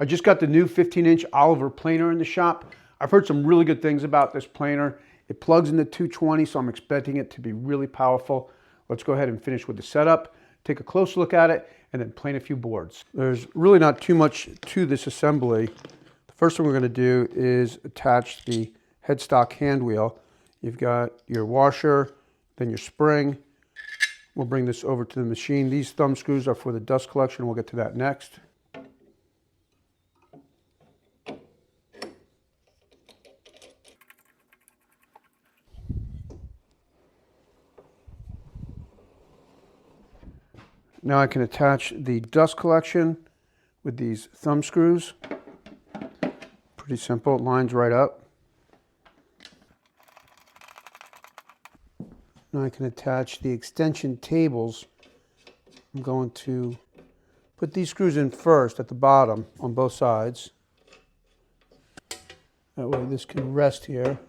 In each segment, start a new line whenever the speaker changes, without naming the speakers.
I just got the new 15-inch Oliver planer in the shop. I've heard some really good things about this planer. It plugs into 220, so I'm expecting it to be really powerful. Let's go ahead and finish with the setup, take a close look at it, and then plane a few boards. There's really not too much to this assembly. The first thing we're going to do is attach the headstock hand wheel. You've got your washer, then your spring. We'll bring this over to the machine. These thumb screws are for the dust collection. We'll get to that next. Now I can attach the dust collection with these thumb screws. Pretty simple, it lines right up. Now I can attach the extension tables. I'm going to put these screws in first at the bottom on both sides. That way this can rest here.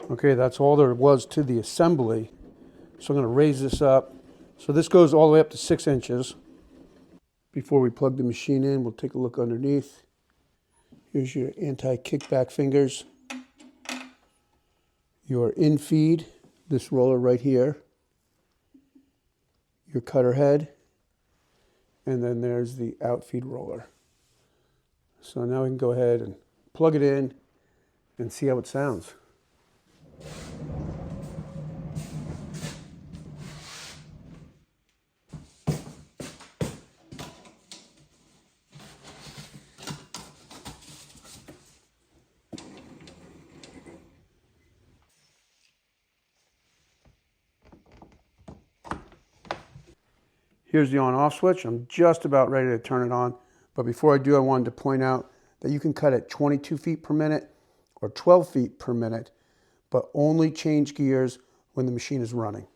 Okay, that's all there was to the assembly. So I'm going to raise this up. So this goes all the way up to 6 inches. Before we plug the machine in, we'll take a look underneath. Here's your anti-kickback fingers. Your in-feed, this roller right here. Your cutter head. And then there's the out-feed roller. So now we can go ahead and plug it in and see how it sounds. Here's the on-off switch. I'm just about ready to turn it on. But before I do, I wanted to point out that you can cut at 22 feet per minute or 12 feet per minute, but only change gears when the machine is running.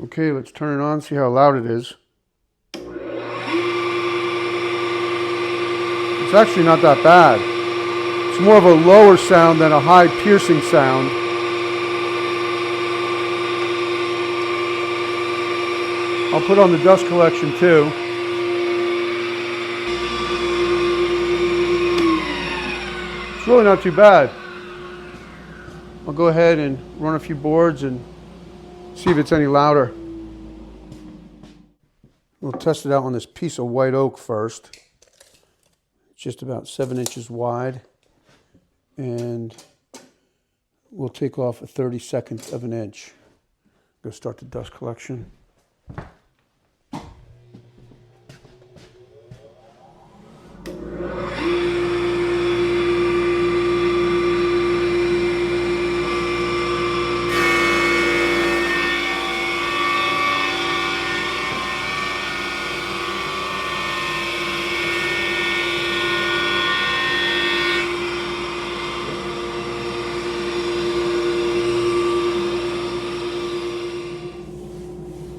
Okay, let's turn it on, see how loud it is. It's actually not that bad. It's more of a lower sound than a high piercing sound. I'll put on the dust collection too. It's really not too bad. I'll go ahead and run a few boards and see if it's any louder. We'll test it out on this piece of white oak first. It's just about 7 inches wide. And we'll take off a 32nd of an inch. Go start the dust collection.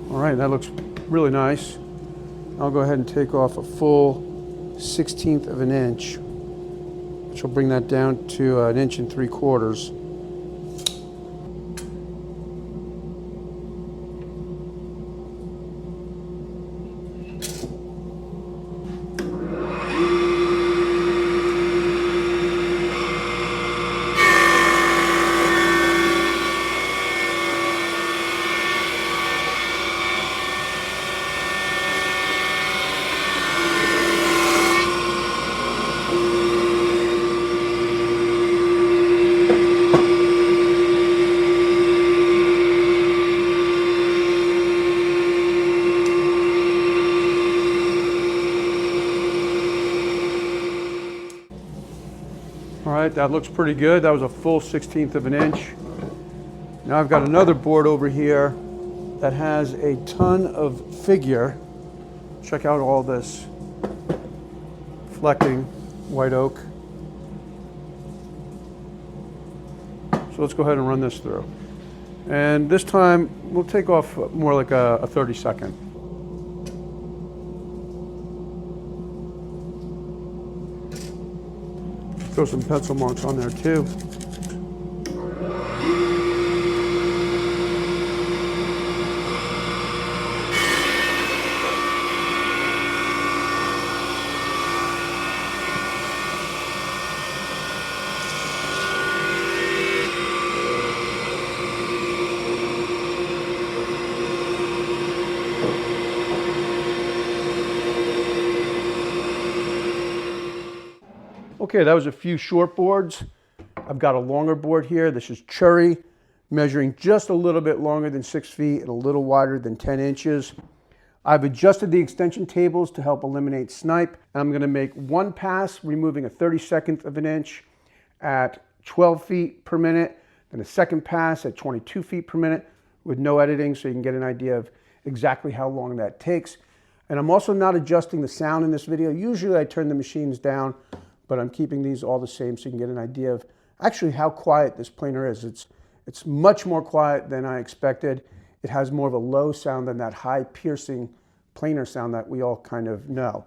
All right, that looks really nice. I'll go ahead and take off a full 1/16 of an inch, which will bring that down to 1 3/4 inches. All right, that looks pretty good. That was a full 1/16 of an inch. Now I've got another board over here that has a ton of figure. Check out all this flecking white oak. So let's go ahead and run this through. And this time we'll take off more like a 32nd. Throw some pencil marks on there too. Okay, that was a few short boards. I've got a longer board here. This is cherry, measuring just a little bit longer than 6 feet and a little wider than 10 inches. I've adjusted the extension tables to help eliminate snipe. And I'm gonna make one pass, removing a 32nd of an inch at 12 feet per minute, then a second pass at 22 feet per minute with no editing, so you can get an idea of exactly how long that takes. And I'm also not adjusting the sound in this video. Usually I turn the machines down, but I'm keeping these all the same so you can get an idea of actually how quiet this planer is. It's much more quiet than I expected. It has more of a low sound than that high piercing planer sound that we all kind of know.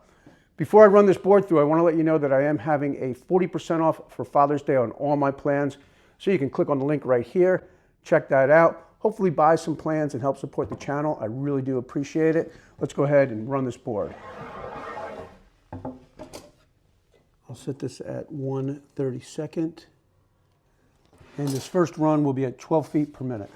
Before I run this board through, I want to let you know that I am having a 40% off for Father's Day on all my plans. So you can click on the link right here, check that out. Hopefully buy some plans and help support the channel. I really do appreciate it. Let's go ahead and run this board. I'll set this at 1/32, and this first run will be at 12 feet per minute.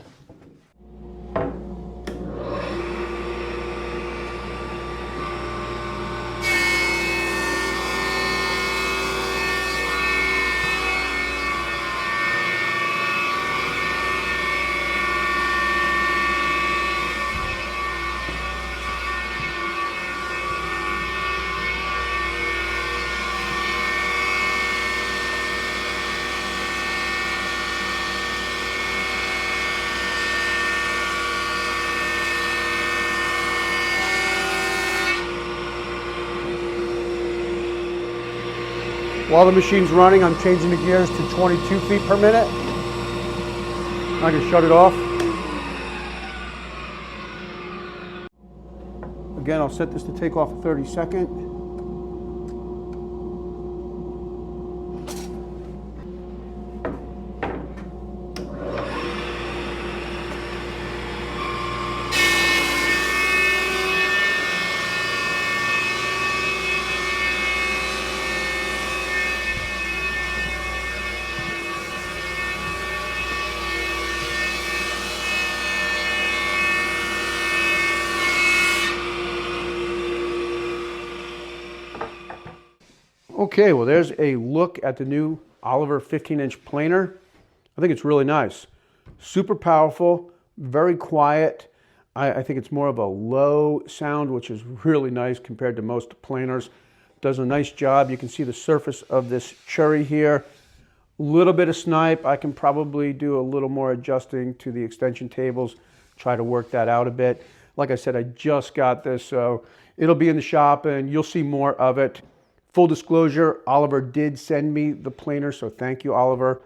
While the machine's running, I'm changing the gears to 22 feet per minute. I can shut it off. Again, I'll set this to take off a 32nd. Okay, well there's a look at the new Oliver 15-inch planer. I think it's really nice. Super powerful, very quiet. I think it's more of a low sound, which is really nice compared to most planers. Does a nice job. You can see the surface of this cherry here. A little bit of snipe. I can probably do a little more adjusting to the extension tables, try to work that out a bit. Like I said, I just got this, so it'll be in the shop and you'll see more of it. Full disclosure, Oliver did send me the planer, so thank you, Oliver.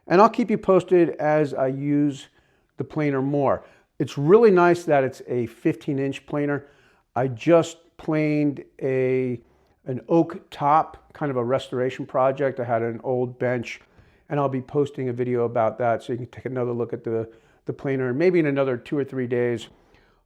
And I'll keep you posted as I use the planer more. It's really nice that it's a 15-inch planer. I just planed an oak top, kind of a restoration project. I had an old bench, and I'll be posting a video about that so you can take another look at the planer, maybe in another 2 or 3 days.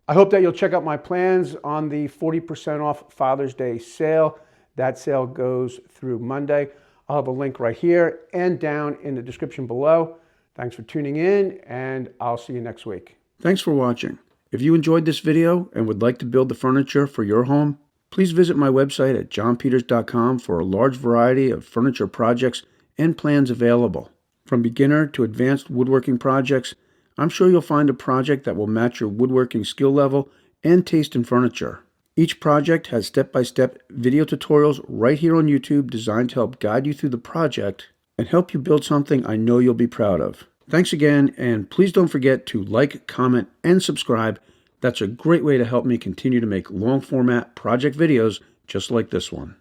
I hope that you'll check out my plans on the 40% off Father's Day sale. That sale goes through Monday. I'll have a link right here and down in the description below. Thanks for tuning in, and I'll see you next week. Thanks for watching. If you enjoyed this video and would like to build the furniture for your home, please visit my website at johnpeters.com for a large variety of furniture projects and plans available. From beginner to advanced woodworking projects, I'm sure you'll find a project that will match your woodworking skill level and taste in furniture. Each project has step-by-step video tutorials right here on YouTube designed to help guide you through the project and help you build something I know you'll be proud of. Thanks again, and please don't forget to like, comment, and subscribe. That's a great way to help me continue to make long-format project videos just like this one.